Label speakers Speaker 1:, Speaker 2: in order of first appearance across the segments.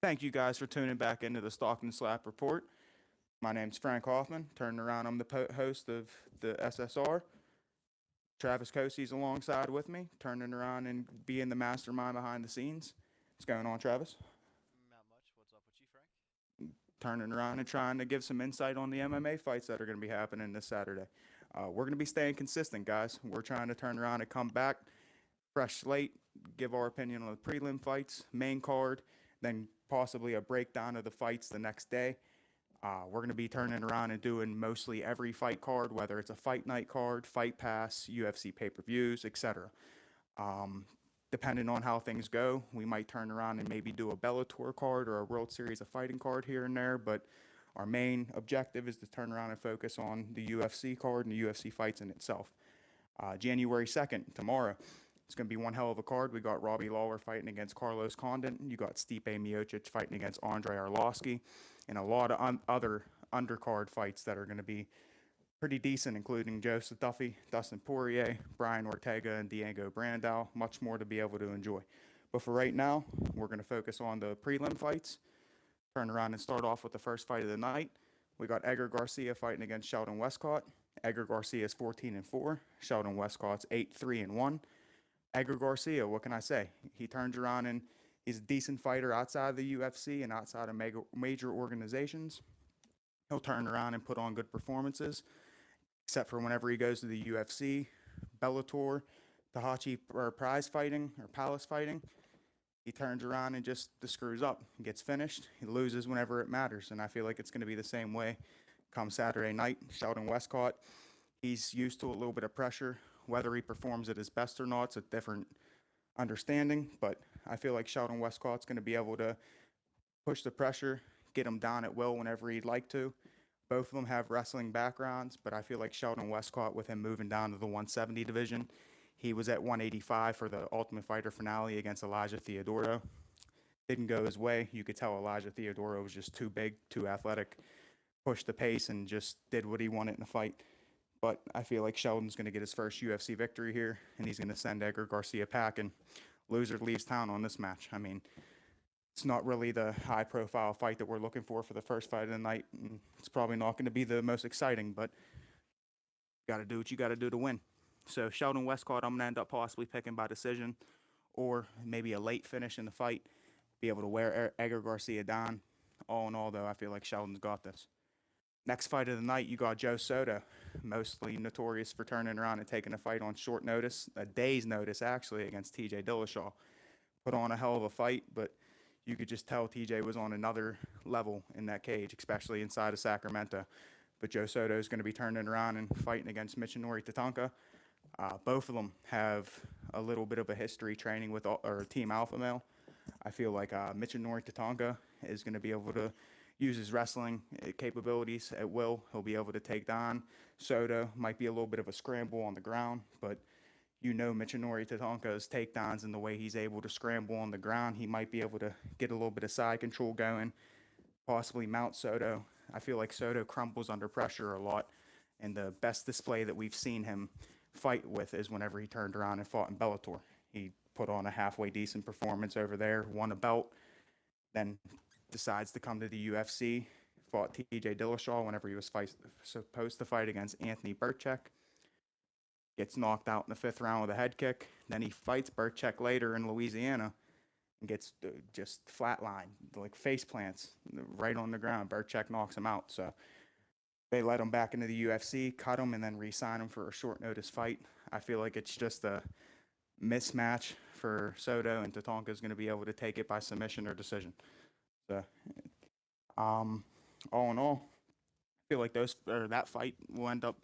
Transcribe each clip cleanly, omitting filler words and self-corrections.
Speaker 1: Thank you guys for tuning back into the Stockton Slap Report. My name's Frank Hoffman. Turning around, I'm the host of the SSR. Travis Kosey's alongside with me, turning around and being the mastermind behind the scenes. What's going on, Travis?
Speaker 2: Not much. What's up with you, Frank?
Speaker 1: Turning around and trying to give some insight on the MMA fights that are going to be happening this Saturday. We're going to be staying consistent, guys. We're trying to turn around and come back, fresh slate, give our opinion on the prelim fights, main card, then possibly a breakdown of the fights the next day. We're going to be turning around and doing mostly every fight card, whether it's a fight night card, fight pass, UFC pay-per-views, etc. Depending on how things go, we might turn around and maybe do a Bellator card or a World Series of Fighting card here and there, but our main objective is to turn around and focus on the UFC card and the UFC fights in itself. January 2nd, tomorrow, it's going to be one hell of a card. We got Robbie Lawler fighting against Carlos Condit. You got Stipe Miocic fighting against Andre Arlovski, and a lot of other undercard fights that are going to be pretty decent, including Joseph Duffy, Dustin Poirier, Brian Ortega, and Diego Brandao. Much more to be able to enjoy. But for right now, we're going to focus on the prelim fights. Turn around and start off with the first fight of the night. We got Edgar Garcia fighting against Sheldon Westcott. Edgar Garcia is 14-4. Sheldon Westcott's 8-3-1. Edgar Garcia, what can I say? He turns around and he's a decent fighter outside of the UFC and outside of major organizations. He'll turn around and put on good performances, except for whenever he goes to the UFC, Bellator, Tahachi or prize fighting or palace fighting. He turns around and just screws up, gets finished. He loses whenever it matters, and I feel like it's going to be the same way come Saturday night. Sheldon Westcott, he's used to a little bit of pressure. Whether he performs at his best or not, it's a different understanding, but I feel like Sheldon Westcott's going to be able to push the pressure, get him down at will whenever he'd like to. Both of them have wrestling backgrounds, but I feel like Sheldon Westcott, with him moving down to the 170 division, he was at 185 for the Ultimate Fighter finale against Elijah Theodoro. Didn't go his way. You could tell Elijah Theodoro was just too big, too athletic, pushed the pace, and just did what he wanted in the fight. But I feel like Sheldon's going to get his first UFC victory here, and he's going to send Edgar Garcia packing. Loser leaves town on this match. I mean, it's not really the high-profile fight that we're looking for the first fight of the night. And it's probably not going to be the most exciting, but you got to do what you got to do to win. So Sheldon Westcott, I'm going to end up possibly picking by decision or maybe a late finish in the fight, be able to wear Edgar Garcia down. All in all, though, I feel like Sheldon's got this. Next fight of the night, you got Joe Soto, mostly notorious for turning around and taking a fight on short notice, a day's notice actually, against TJ Dillashaw. Put on a hell of a fight, but you could just tell TJ was on another level in that cage, especially inside of Sacramento. But Joe Soto is going to be turning around and fighting against Michinori Tatanka. Both of them have a little bit of a history training with Team Alpha Male. I feel like Michinori Tatanka is going to be able to use his wrestling capabilities at will. He'll be able to take down Soto. Might be a little bit of a scramble on the ground, but you know Michinori Tatanka's takedowns and the way he's able to scramble on the ground. He might be able to get a little bit of side control going, possibly mount Soto. I feel like Soto crumbles under pressure a lot, and the best display that we've seen him fight with is whenever he turned around and fought in Bellator. He put on a halfway decent performance over there, won a belt, then decides to come to the UFC, fought TJ Dillashaw whenever he was supposed to fight against Anthony Birchak. Gets knocked out in the 5th round with a head kick. Then he fights Birchak later in Louisiana and gets just flatlined, like face plants right on the ground. Birchak knocks him out. So they let him back into the UFC, cut him, and then re-sign him for a short notice fight. I feel like it's just a mismatch for Soto, and Tatanka is going to be able to take it by submission or decision. So, all in all, I feel like that fight will end up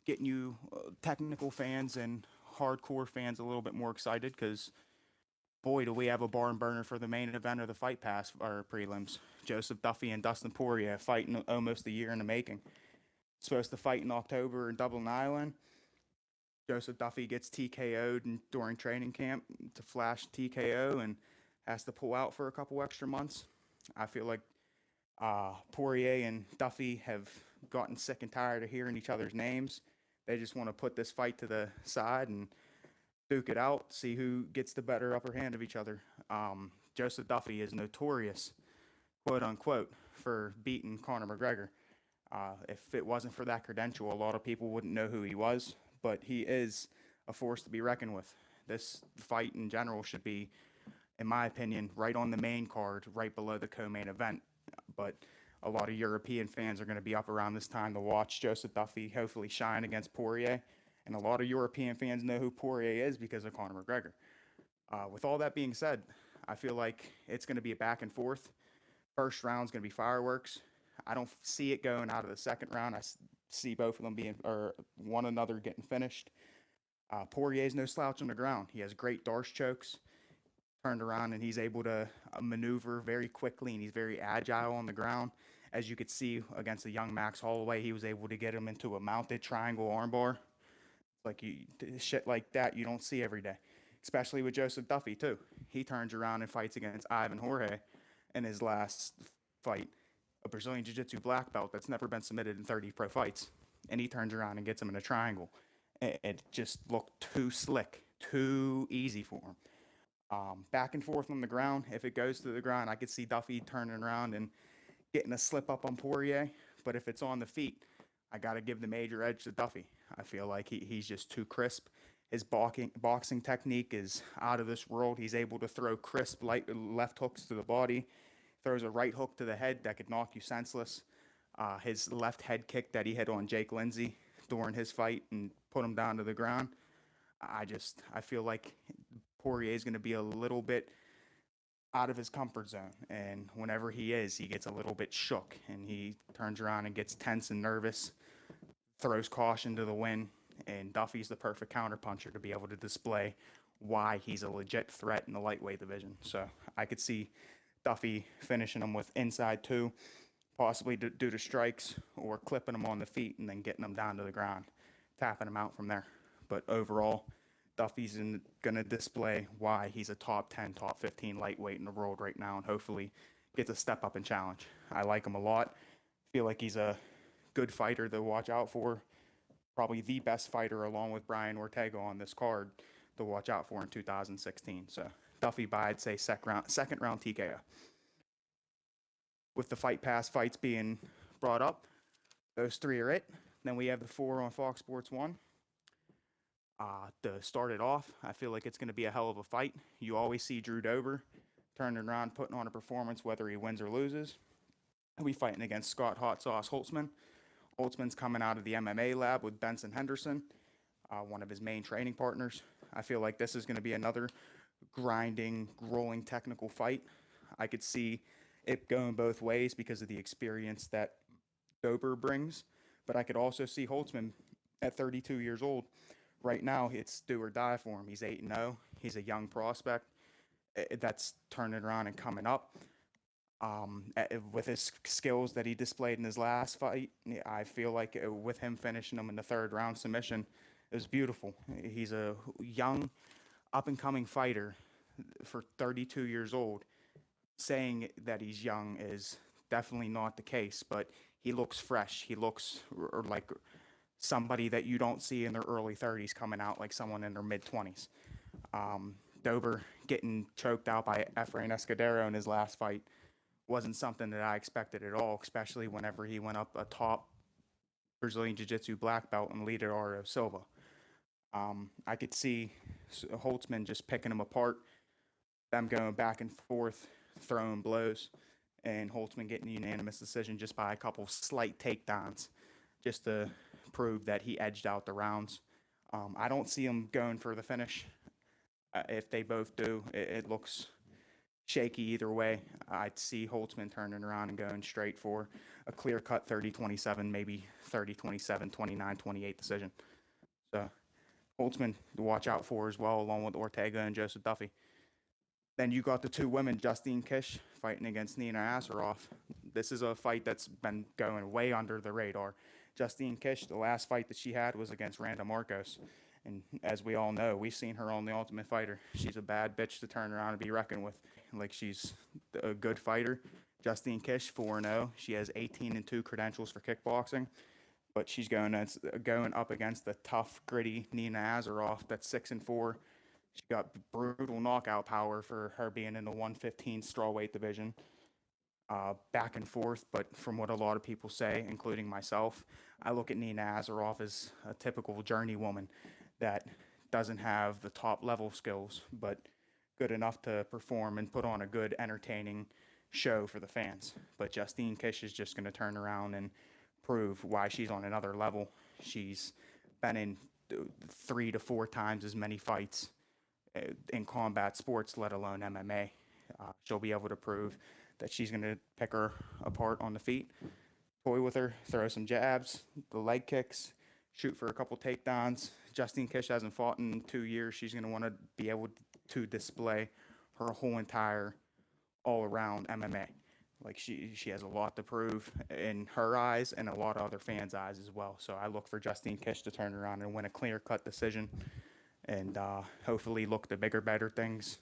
Speaker 1: getting you technical fans and hardcore fans a little bit more excited, because boy, do we have a barn burner for the main event of the Fight Pass or prelims. Joseph Duffy and Dustin Poirier fighting almost a year in the making. Supposed to fight in October in Dublin, Ireland. Joseph Duffy gets TKO'd during training camp to flash TKO and has to pull out for a couple extra months. I feel like Poirier and Duffy have gotten sick and tired of hearing each other's names. They just want to put this fight to the side and duke it out, see who gets the better upper hand of each other. Joseph Duffy is notorious quote unquote, for beating Conor McGregor. If it wasn't for that credential, a lot of people wouldn't know who he was, but he is a force to be reckoned with. This fight in general should be, in my opinion, right on the main card, right below the co-main event. But a lot of European fans are going to be up around this time to watch Joseph Duffy hopefully shine against Poirier. And a lot of European fans know who Poirier is because of Conor McGregor. With all that being said, I feel like it's going to be a back and forth. First round's going to be fireworks. I don't see it going out of the second round. I see both of them being, or one another getting finished. Poirier's no slouch on the ground. He has great Darce chokes, turned around, and he's able to maneuver very quickly, and he's very agile on the ground. As you could see against the young Max Holloway, he was able to get him into a mounted triangle armbar. Like shit like that you don't see every day, especially with Joseph Duffy too. He turns around and fights against Ivan Jorge in his last fight, a Brazilian Jiu-Jitsu black belt that's never been submitted in 30 pro fights, and he turns around and gets him in a triangle. It just looked too slick, too easy for him. Back and forth on the ground. If it goes to the ground, I could see Duffy turning around and getting a slip up on Poirier. But if it's on the feet, I got to give the major edge to Duffy. I feel like he's just too crisp. His boxing technique is out of this world. He's able to throw crisp left hooks to the body, throws a right hook to the head that could knock you senseless. His left head kick that he hit on Jake Lindsay during his fight and put him down to the ground. I feel like Poirier is going to be a little bit out of his comfort zone. And whenever he is, he gets a little bit shook and he turns around and gets tense and nervous, throws caution to the wind. And Duffy's the perfect counterpuncher to be able to display why he's a legit threat in the lightweight division. So I could see Duffy finishing him with inside two, possibly due to strikes, or clipping him on the feet and then getting him down to the ground, tapping him out from there. But overall, Duffy's going to display why he's a top 10, top 15 lightweight in the world right now, and hopefully gets a step up and challenge. I like him a lot. Feel like he's a good fighter to watch out for. Probably the best fighter, along with Brian Ortega, on this card to watch out for in 2016. So Duffy by, I'd say, second round TKO. With the Fight Pass fights being brought up, those three are it. Then we have the four on Fox Sports 1. To start it off, I feel like it's going to be a hell of a fight. You always see Drew Dober turning around, putting on a performance, whether he wins or loses. He'll be fighting against Scott Hot Sauce Holtsman. Holtzman's coming out of the MMA lab with Benson Henderson, one of his main training partners. I feel like this is going to be another grinding, rolling technical fight. I could see it going both ways because of the experience that Dober brings, but I could also see Holtzman at 32 years old. Right now, it's do or die for him. He's 8-0. He's a young prospect that's turning around and coming up. With his skills that he displayed in his last fight, I feel like with him finishing him in the third round submission, it was beautiful. He's a young, up-and-coming fighter for 32 years old. Saying that he's young is definitely not the case, but he looks fresh. He looks like somebody that you don't see in their early 30s coming out like someone in their mid-20s. Dober getting choked out by Efrain Escudero in his last fight wasn't something that I expected at all, especially whenever he went up a top Brazilian Jiu-Jitsu black belt and leader Aro Silva. I could see Holtzman just picking him apart, them going back and forth, throwing blows, and Holtzman getting a unanimous decision just by a couple slight takedowns, just to prove that he edged out the rounds. I don't see him going for the finish. If they both do, it looks shaky either way. I'd see Holtzman turning around and going straight for a clear-cut 30-27, maybe 30-27, 29-28 decision. So Holtzman to watch out for as well, along with Ortega and Joseph Duffy. Then you got the two women, Justine Kish fighting against Nina Ansaroff. This is a fight that's been going way under the radar. Justine Kish, the last fight that she had was against Randa Marcos. And as we all know, we've seen her on The Ultimate Fighter. She's a bad bitch to turn around and be reckoned with. Like, she's a good fighter. Justine Kish, 4-0. She has 18-2 credentials for kickboxing. But she's going up against the tough, gritty Nina Ansaroff that's 6-4. She got brutal knockout power for her being in the 115 strawweight division. back and forth. But from what a lot of people say, including myself, I look at Nina Ansaroff as a typical journeywoman that doesn't have the top level skills, but good enough to perform and put on a good, entertaining show for the fans. But Justine Kish is just going to turn around and prove why she's on another level. She's been in 3 to 4 times as many fights in combat sports, let alone MMA. She'll be able to prove that she's going to pick her apart on the feet, toy with her, throw some jabs, the leg kicks, shoot for a couple takedowns. Justine Kish hasn't fought in 2 years. She's going to want to be able to display her whole entire all-around MMA. Like she has a lot to prove in her eyes and a lot of other fans' eyes as well. So I look for Justine Kish to turn around and win a clear-cut decision, and hopefully look to bigger, better things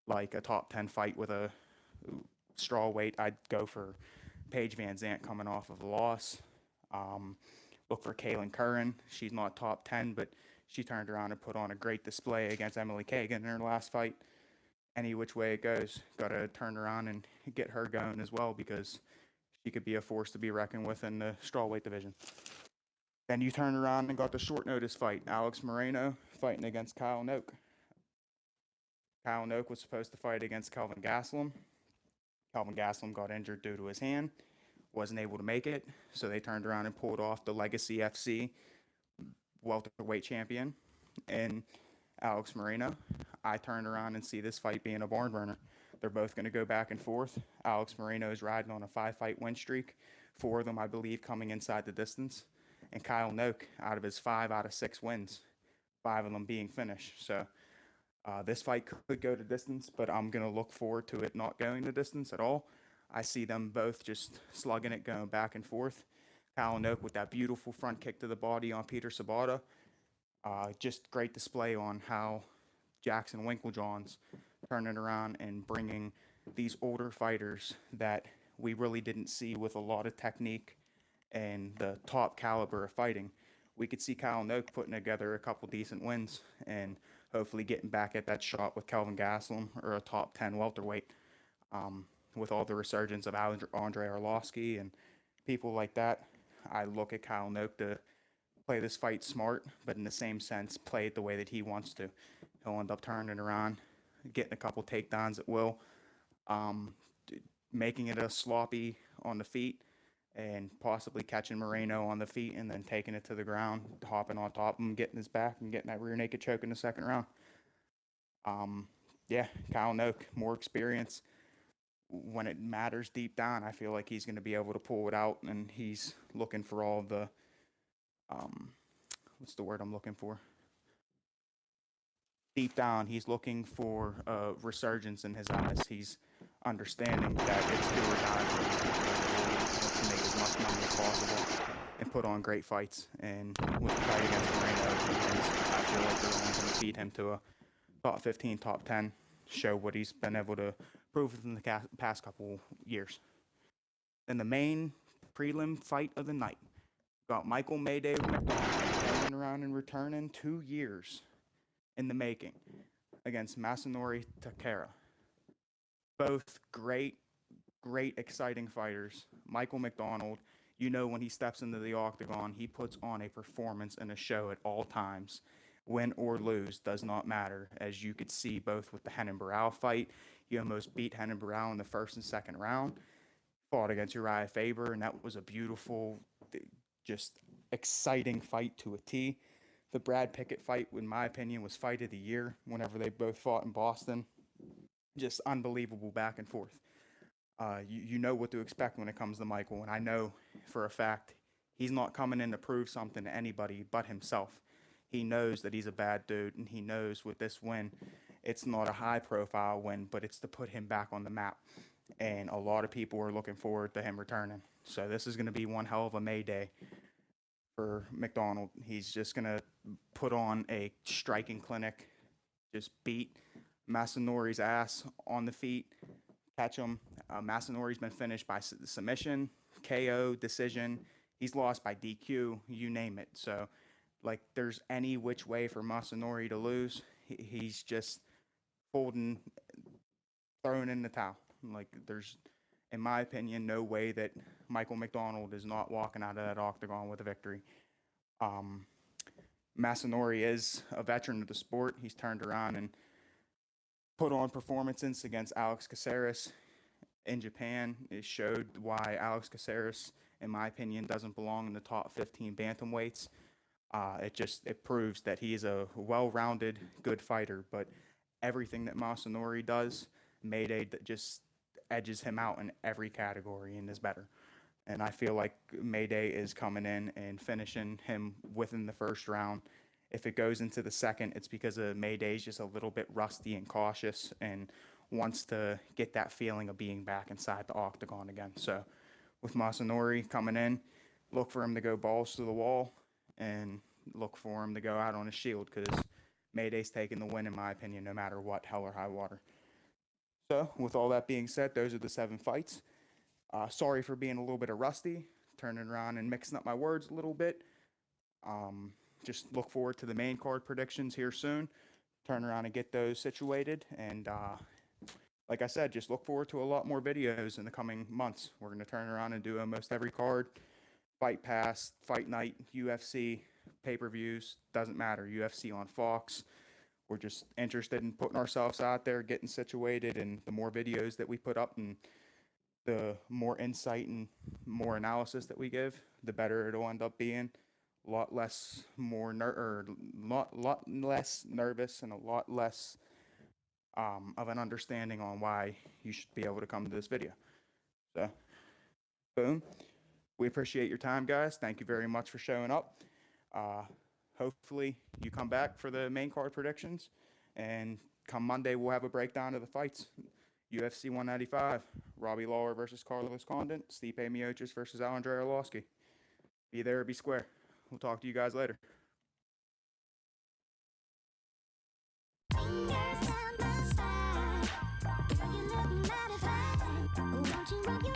Speaker 1: like a top 10 fight with a straw weight. I'd go for Paige Van Zant coming off of a loss. Look for Kaylin Curran. She's not top 10, but she turned around and put on a great display against Emily Kagan in her last fight. Any which way it goes, got to turn around and get her going as well, because she could be a force to be reckoned with in the strawweight division. Then you turn around and got the short notice fight. Alex Morono fighting against Kyle Noke. Kyle Noke was supposed to fight against Kelvin Gastelum. Kelvin Gastelum got injured due to his hand, wasn't able to make it, so they turned around and pulled off the Legacy FC welterweight champion and Alex Morono. I turned around and see this fight being a barn burner. They're both going to go back and forth. Alex Morono is riding on a 5-fight win streak, 4 of them, I believe, coming inside the distance. And Kyle Noke, out of his 5 out of 6 wins, 5 of them being finished. So this fight could go to distance, but I'm going to look forward to it not going to distance at all. I see them both just slugging it, going back and forth. Kyle Noke with that beautiful front kick to the body on Peter Sabata. Just great display on how Jackson Winklejohn's turning around and bringing these older fighters that we really didn't see with a lot of technique and the top caliber of fighting. We could see Kyle Noke putting together a couple decent wins and hopefully getting back at that shot with Kelvin Gastelum or a top 10 welterweight. With all the resurgence of Andrei Arlovsky and people like that, I look at Kyle Noke to play this fight smart, but in the same sense, play it the way that he wants to. He'll end up turning around, getting a couple takedowns at will, making it a sloppy on the feet, and possibly catching Moreno on the feet and then taking it to the ground, hopping on top of him, getting his back, and getting that rear naked choke in the second round. Yeah, Kyle Noke, more experience. When it matters deep down, I feel like he's going to be able to pull it out, and he's looking for all the, what's the word I'm looking for? Deep down, he's looking for a resurgence in his eyes. He's understanding that it's do or die for him. He wants to make as much money as possible and put on great fights. And with the fight against Moreno, I feel like they're only going to feed him to a top 15, top 10, show what he's been able to prove in the past couple years. And the main prelim fight of the night got Michael Mayday McDonald turning around and returning 2 years in the making against Masanori Takara. Both great, exciting fighters. Michael McDonald, you know, when he steps into the octagon, he puts on a performance and a show at all times. Win or lose does not matter, as you could see both with the Henan Barao fight. He almost beat Henan Barao in the first and second round. Fought against Uriah Faber, and that was a beautiful, just exciting fight to a T. The Brad Pickett fight, in my opinion, was fight of the year whenever they both fought in Boston. Just unbelievable back and forth. You know what to expect when it comes to Michael, and I know for a fact he's not coming in to prove something to anybody but himself. He knows that he's a bad dude, and he knows with this win, it's not a high-profile win, but it's to put him back on the map. And a lot of people are looking forward to him returning. So this is going to be one hell of a Mayday for McDonald. He's just going to put on a striking clinic, just beat Masanori's ass on the feet, catch him. Masanori's been finished by submission, KO, decision. He's lost by DQ, you name it. So, like, there's any which way for Masanori to lose. He's just throwing in the towel. Like, there's in my opinion, no way that Michael McDonald is not walking out of that octagon with a victory. Masanori is a veteran of the sport. He's turned around and put on performances against Alex Caceres in Japan. It showed why Alex Caceres, in my opinion, doesn't belong in the top 15 bantamweights. It proves that he's a well-rounded, good fighter, but everything that Masanori does, Mayday just edges him out in every category and is better. And I feel like Mayday is coming in and finishing him within the first round. If it goes into the second, it's because Mayday's just a little bit rusty and cautious and wants to get that feeling of being back inside the octagon again. So with Masanori coming in, look for him to go balls to the wall and look for him to go out on his shield, because Mayday's taking the win, in my opinion, no matter what, hell or high water. So with all that being said, those are the 7 fights. Sorry for being a little bit of rusty, turning around and mixing up my words a little bit. Just look forward to the main card predictions here soon. Turn around and get those situated. And like I said, just look forward to a lot more videos in the coming months. We're going to turn around and do almost every card. Fight Pass, Fight Night, UFC, pay-per-views, doesn't matter. UFC on Fox. We're just interested in putting ourselves out there, getting situated, and the more videos that we put up and the more insight and more analysis that we give, the better it'll end up being. A lot less nervous and a lot less of an understanding on why you should be able to come to this video. So, boom. We appreciate your time, guys. Thank you very much for showing up. Hopefully you come back for the main card predictions, and come Monday we'll have a breakdown of the fights. UFC 195, Robbie Lawler versus Carlos Condit, Stipe Miocic versus Andrei Arlovski. Be there or be square. We'll talk to you guys later.
Speaker 3: Fingers down the side, girl, you look mighty fine. Won't you rub your